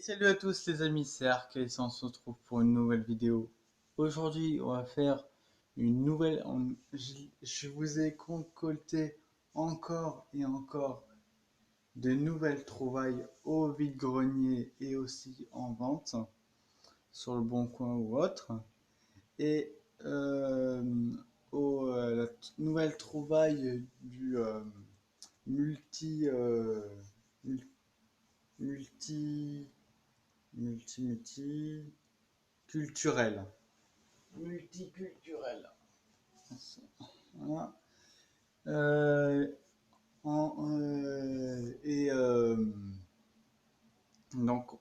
Salut à tous les amis, c'est Ark et on se retrouve pour une nouvelle vidéo. Aujourd'hui, on va faire une nouvelle... Je vous ai concocté encore et encore de nouvelles trouvailles au vide-grenier et aussi en vente sur le Bon Coin ou autre. Et la nouvelle trouvaille du multi... multi... multiculturel. Multiculturel. Voilà. Et donc,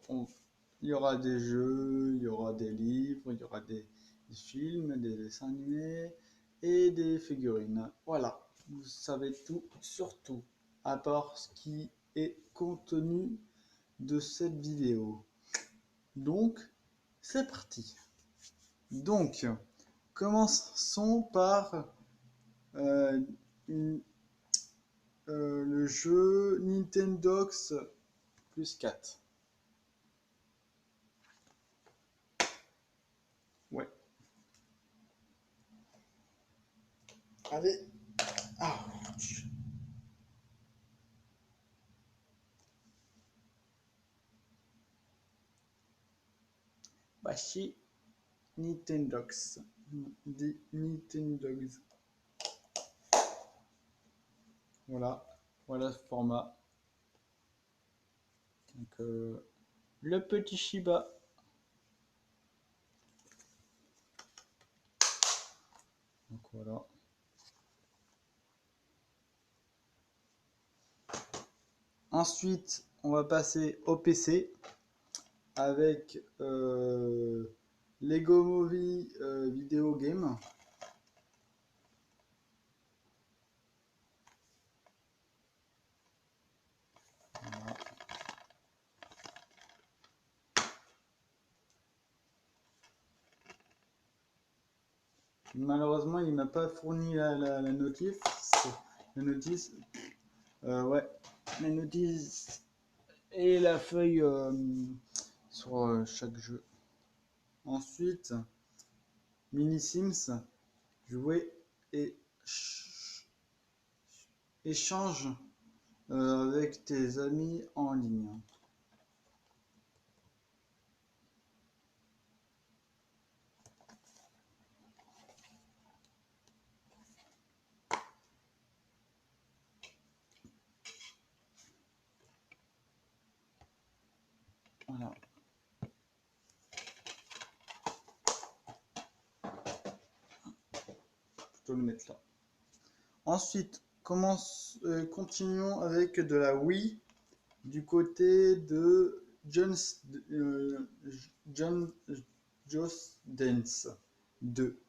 il y aura des jeux, il y aura des livres, il y aura des films, des dessins animés et des figurines. Voilà, vous savez tout, surtout, à part ce qui est contenu de cette vidéo. Donc, c'est parti. Donc, commençons par le jeu Nintendox plus 4. Ouais. Allez. Ah. Bashi Nintendox. Nintendox. Voilà. Voilà ce format. Donc, le petit Shiba. Donc voilà. Ensuite, on va passer au PC avec Lego Movie Video Game. Voilà. Malheureusement, il m'a pas fourni la notice. La notice. Ouais, la notice et la feuille sur chaque jeu. Ensuite, Mini Sims, jouer et échange avec tes amis en ligne. Voilà. Plutôt le mettre là. Ensuite, continuons avec de la Wii du côté de Just Dance 2.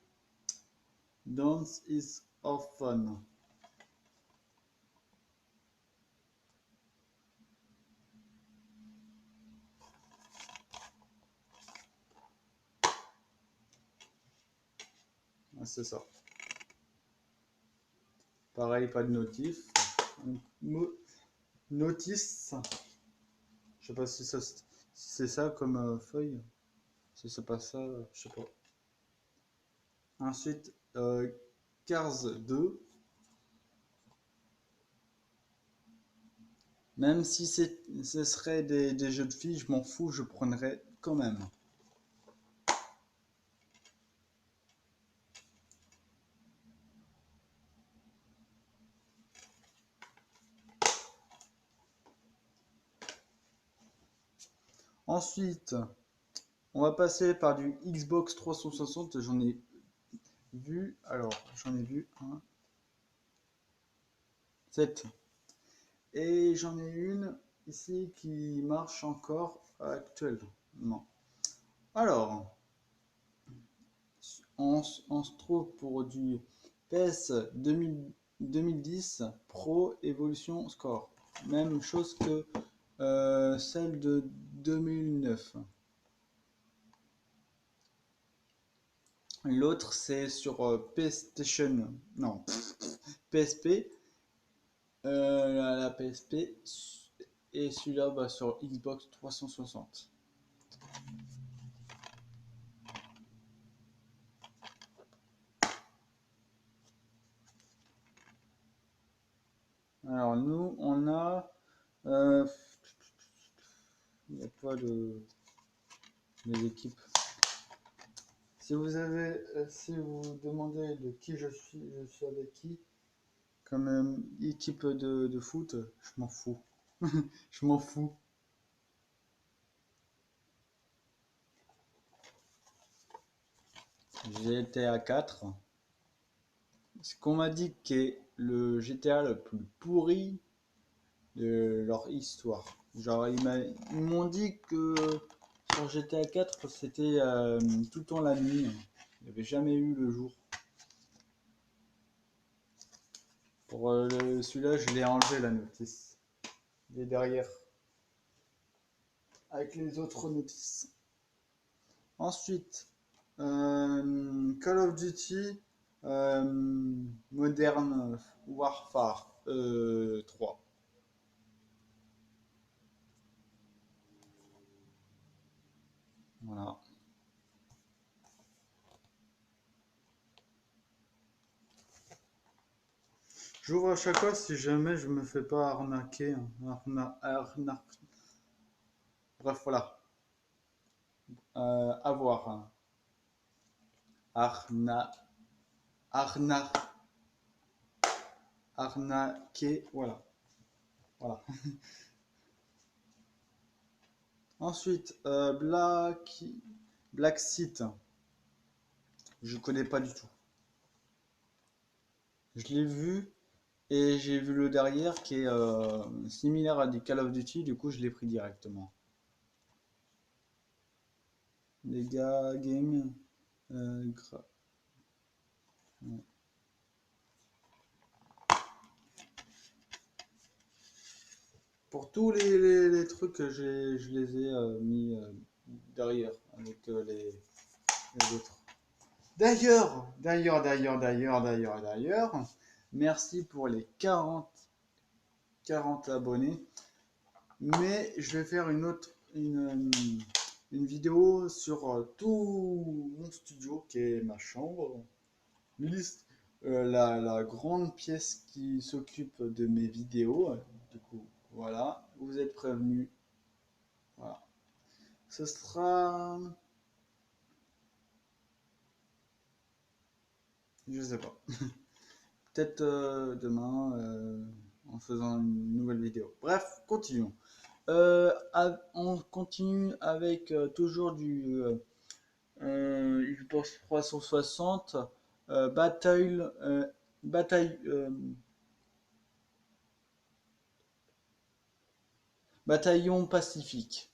Dance is of fun. Ah, c'est ça. Pareil, pas de notif. Notice. Je sais pas si c'est ça comme feuille. Si c'est pas ça, je sais pas. Ensuite, Cars 2. Même si ce serait des jeux de filles, je m'en fous, je prendrais quand même. Ensuite, on va passer par du Xbox 360. J'en ai vu, j'en ai vu 1, 7. Et j'en ai une ici qui marche encore actuellement. Alors, on se trouve pour du PS 2010 Pro Evolution Score. Même chose que celle de 2009. L'autre c'est sur PlayStation, non, PSP, la PSP, et celui-là sur Xbox 360. Alors nous, on a... il n'y a pas de... les équipes. Si vous vous demandez de qui je suis avec qui, comme équipe de foot, je m'en fous. Je m'en fous. GTA 4. Ce qu'on m'a dit qu'est le GTA le plus pourri de leur histoire. Genre, ils m'ont dit que sur GTA 4, c'était tout le temps la nuit. Il n'y avait jamais eu le jour. Pour celui-là, je l'ai enlevé la notice. Il est derrière. Avec les autres notices. Ensuite, Call of Duty Modern Warfare 3. Voilà. J'ouvre à chaque fois si jamais je me fais pas arnaquer. Bref, voilà. Avoir. Arna, arna, arnaquer. Voilà. Voilà. Ensuite, Black Seat. Je connais pas du tout. Je l'ai vu et j'ai vu le derrière qui est similaire à du Call of Duty. Du coup, je l'ai pris directement. Les gars, game. Ouais. Pour tous les trucs, je les ai mis derrière avec les autres. D'ailleurs, merci pour les 40 abonnés. Mais je vais faire une vidéo sur tout mon studio qui est ma chambre. Liste, la grande pièce qui s'occupe de mes vidéos. Du coup, voilà, vous êtes prévenus. Voilà. Ce sera... Je sais pas. Peut-être demain en faisant une nouvelle vidéo. Bref, continuons. On continue avec toujours du Xbox 360 bataille, Bataillon Pacifique.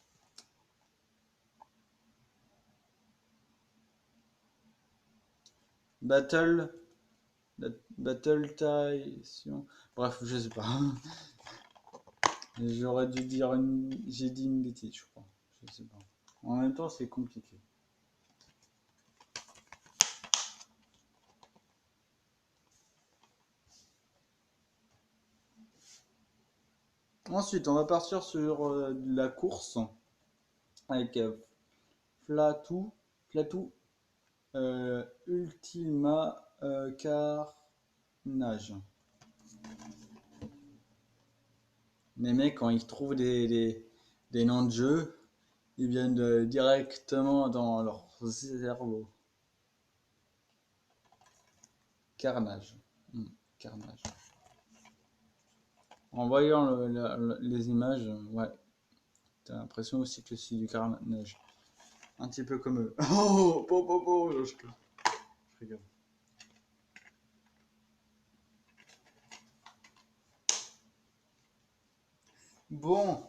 Battle Bref, je sais pas. J'aurais dû dire j'ai dit une bêtise, je crois. Je sais pas. En même temps, c'est compliqué. Ensuite, on va partir sur la course avec Flatou Ultima Carnage. Les mecs, quand ils trouvent des noms de jeux, ils viennent directement dans leur cerveau. Carnage. Carnage. En voyant les images, ouais, t'as l'impression aussi que c'est du carnage. Un petit peu comme eux. Oh, je rigole. Bon,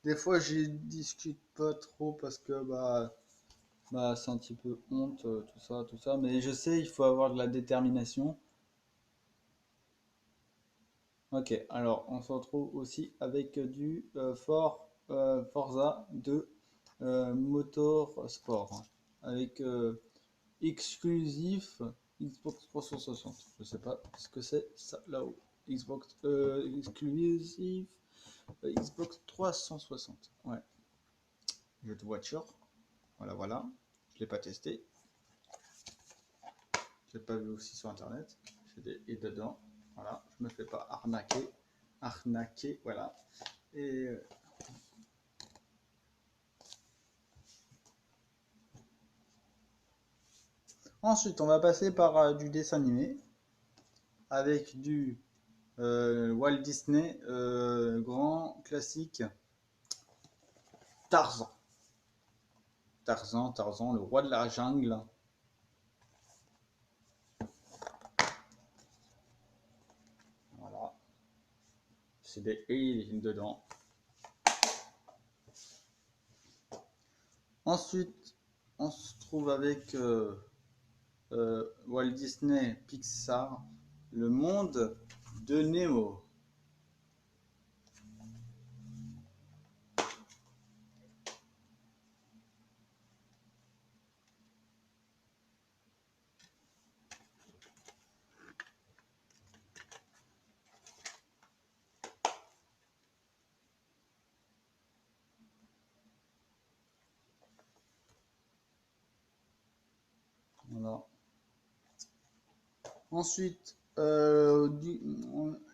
des fois j'y discute pas trop parce que c'est un petit peu honte, tout ça, mais je sais, il faut avoir de la détermination. Ok, alors on se retrouve aussi avec du Forza 2 Motorsport, hein, avec exclusif Xbox 360. Je sais pas ce que c'est ça là-haut. Xbox exclusif Xbox 360. Ouais. Jeu de voiture. Voilà. Je l'ai pas testé. Je l'ai pas vu aussi sur internet. j'ai des i dedans. Voilà, je me fais pas arnaquer, voilà. Et ensuite, on va passer par du dessin animé avec du Walt Disney grand classique Tarzan. Tarzan, le roi de la jungle. Voilà, c'est des i dedans. Ensuite, on se trouve avec Walt Disney Pixar, le monde de Nemo. Voilà. Ensuite,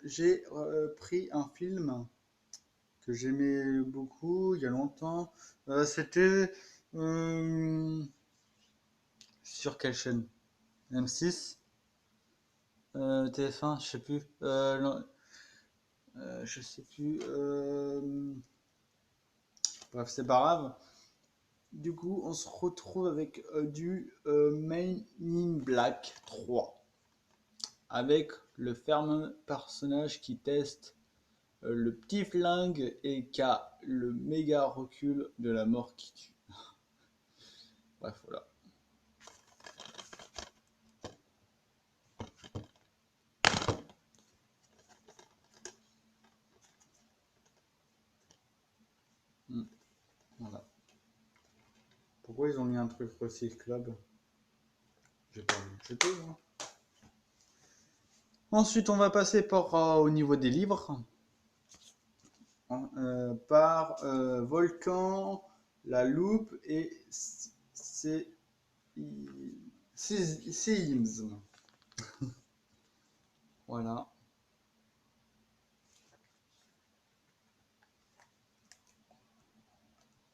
j'ai pris un film que j'aimais beaucoup il y a longtemps. C'était sur quelle chaîne? M6, TF1, je sais plus. Non, je sais plus. Bref, c'est pas grave. Du coup, on se retrouve avec du Men in Black 3. Avec le fameux personnage qui teste le petit flingue et qui a le méga recul de la mort qui tue. Bref, voilà. Voilà. Pourquoi ils ont mis un truc recyclable? J'ai pas vu. J'ai pas vu, hein. Ensuite, on va passer au niveau des livres. Par Volcan, La Loupe et Séisme. Voilà.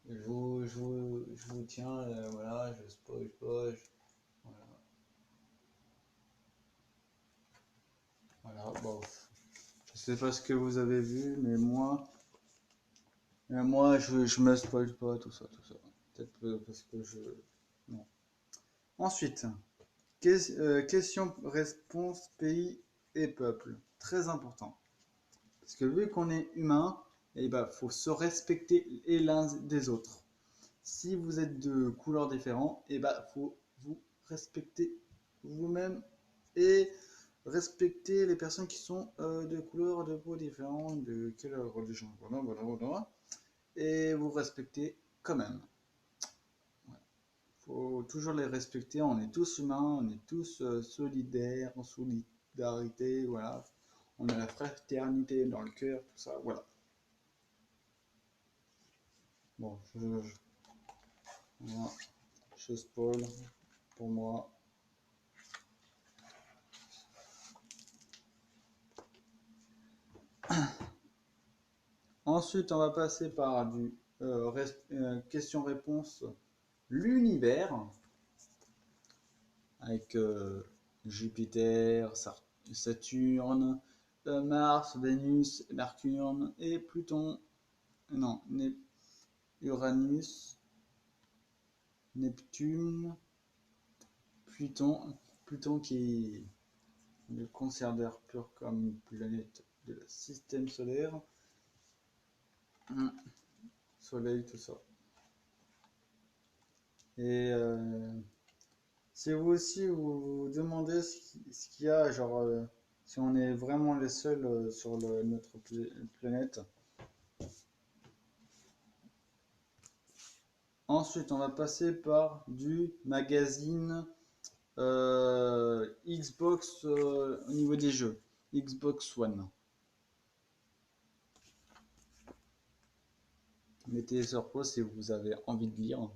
Je vous tiens, voilà, je spoil pas. Voilà. Voilà, bon. Je sais pas ce que vous avez vu, mais je me spoil pas, tout ça, tout ça. Peut-être parce que je. Non. Ensuite, question-réponse pays et peuple. Très important. Parce que vu qu'on est humain, il faut se respecter les l'un des autres. Si vous êtes de couleurs différentes, faut vous respecter vous-même et respecter les personnes qui sont de couleurs de peau différentes, de quelle religion, voilà. Et vous respectez quand même. Faut toujours les respecter. On est tous humains, on est tous solidaires, en solidarité, voilà. On a la fraternité dans le cœur, tout ça, voilà. Bon, voilà, je spoil pour moi. Ensuite, on va passer par du question-réponse l'univers avec Jupiter, Saturne, Mars, Vénus, Mercure et Pluton. Non, Uranus, Neptune, Pluton qui est le considère pur comme une planète du système solaire. Soleil, tout ça. Et si vous aussi vous demandez ce qu'il y a, genre si on est vraiment les seuls sur notre planète. Ensuite, on va passer par du magazine Xbox au niveau des jeux. Xbox One. Mettez sur pause si vous avez envie de lire.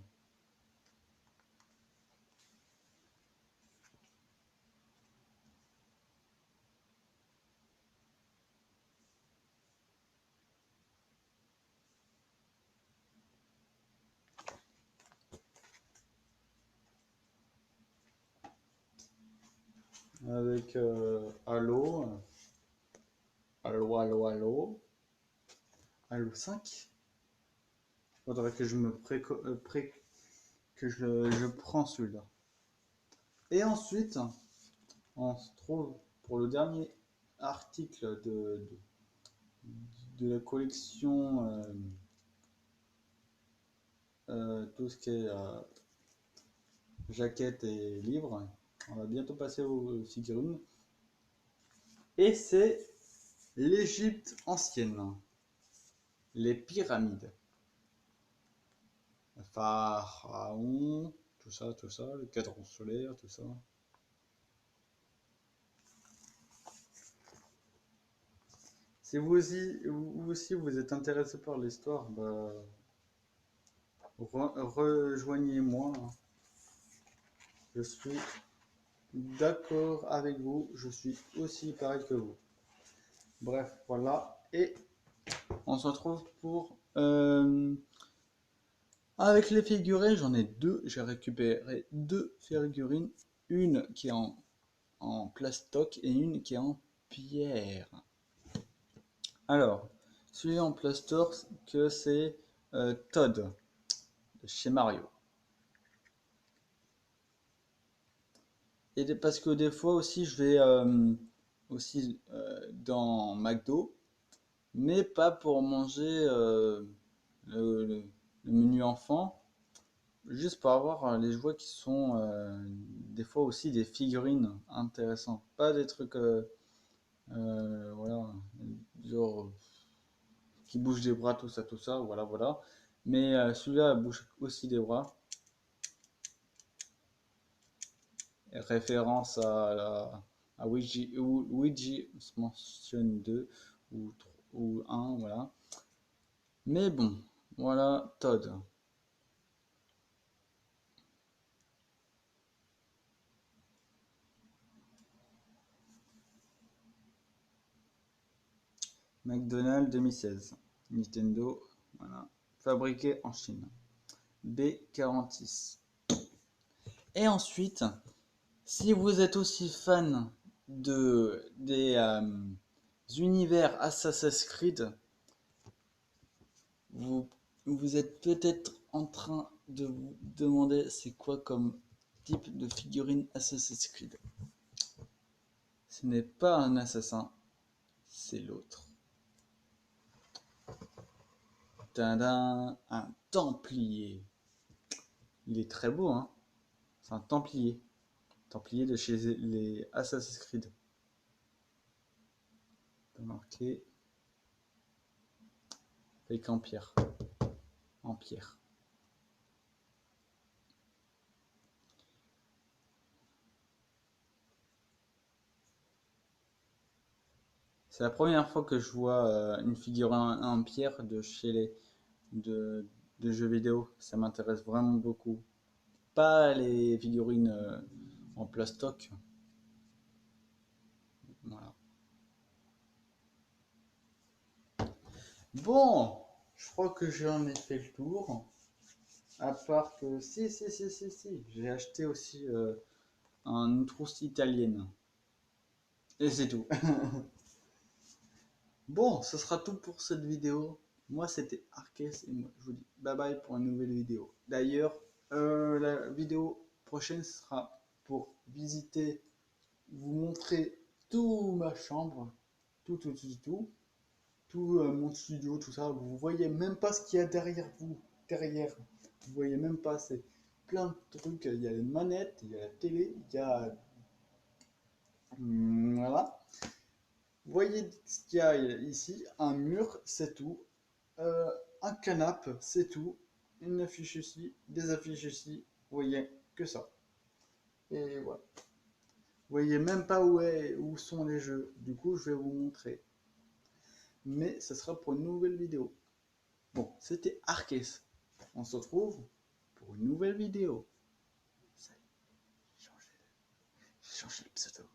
avec Halo, Halo 5. Faudrait que je me je prends celui-là. Et ensuite, on se trouve pour le dernier article de la collection, tout ce qui est jaquettes et livres. On va bientôt passer aux figurines. Et c'est l'Égypte ancienne, les pyramides, le pharaon, tout ça, le cadran solaire, tout ça. Si vous aussi vous êtes intéressé par l'histoire, bah, rejoignez-moi. Je suis d'accord avec vous, je suis aussi pareil que vous. Bref, voilà. Et on se retrouve pour... avec les figurines, j'en ai deux. J'ai récupéré deux figurines. Une qui est en plastoc et une qui est en pierre. Alors, celui en plastoc, que c'est Todd, de chez Mario. Et parce que des fois aussi, je vais aussi dans McDo, mais pas pour manger le menu enfant, juste pour avoir les jouets qui sont des fois aussi des figurines intéressantes, pas des trucs voilà, genre qui bougent des bras, tout ça, voilà, voilà. Mais celui-là bouge aussi des bras. Référence à Luigi Mansion 2 ou 1, voilà. Mais bon, voilà Todd. McDonald's 2016. Nintendo, voilà. Fabriqué en Chine. B46. Et ensuite, si vous êtes aussi fan des univers Assassin's Creed, vous, vous êtes peut-être en train de vous demander c'est quoi comme type de figurine Assassin's Creed. Ce n'est pas un assassin, c'est l'autre. Tadam, un templier. Il est très beau, hein. C'est un templier. Templier de chez les Assassin's Creed. Marqué avec en pierre. En pierre. C'est la première fois que je vois une figurine en pierre de chez de jeux vidéo. Ça m'intéresse vraiment beaucoup. Pas les figurines en plastoc. Voilà. Bon, je crois que j'en ai fait le tour. À part que si, j'ai acheté aussi une trousse italienne. Et c'est tout. Bon, ce sera tout pour cette vidéo. Moi, c'était Arques et moi, je vous dis bye bye pour une nouvelle vidéo. D'ailleurs, la vidéo prochaine sera pour visiter, vous montrer toute ma chambre, tout mon studio, tout ça. Vous voyez même pas ce qu'il y a derrière vous. Derrière, vous voyez même pas, c'est plein de trucs. Il y a les manettes, il y a la télé, il y a... voilà. Vous voyez ce qu'il y a ici, un mur, c'est tout. Un canapé, c'est tout. Une affiche ici, des affiches ici. Vous voyez que ça. Et voilà. Vous voyez même pas où sont les jeux. Du coup, je vais vous montrer. Mais ce sera pour une nouvelle vidéo. Bon, c'était Arques. On se retrouve pour une nouvelle vidéo. Salut. J'ai changé le pseudo.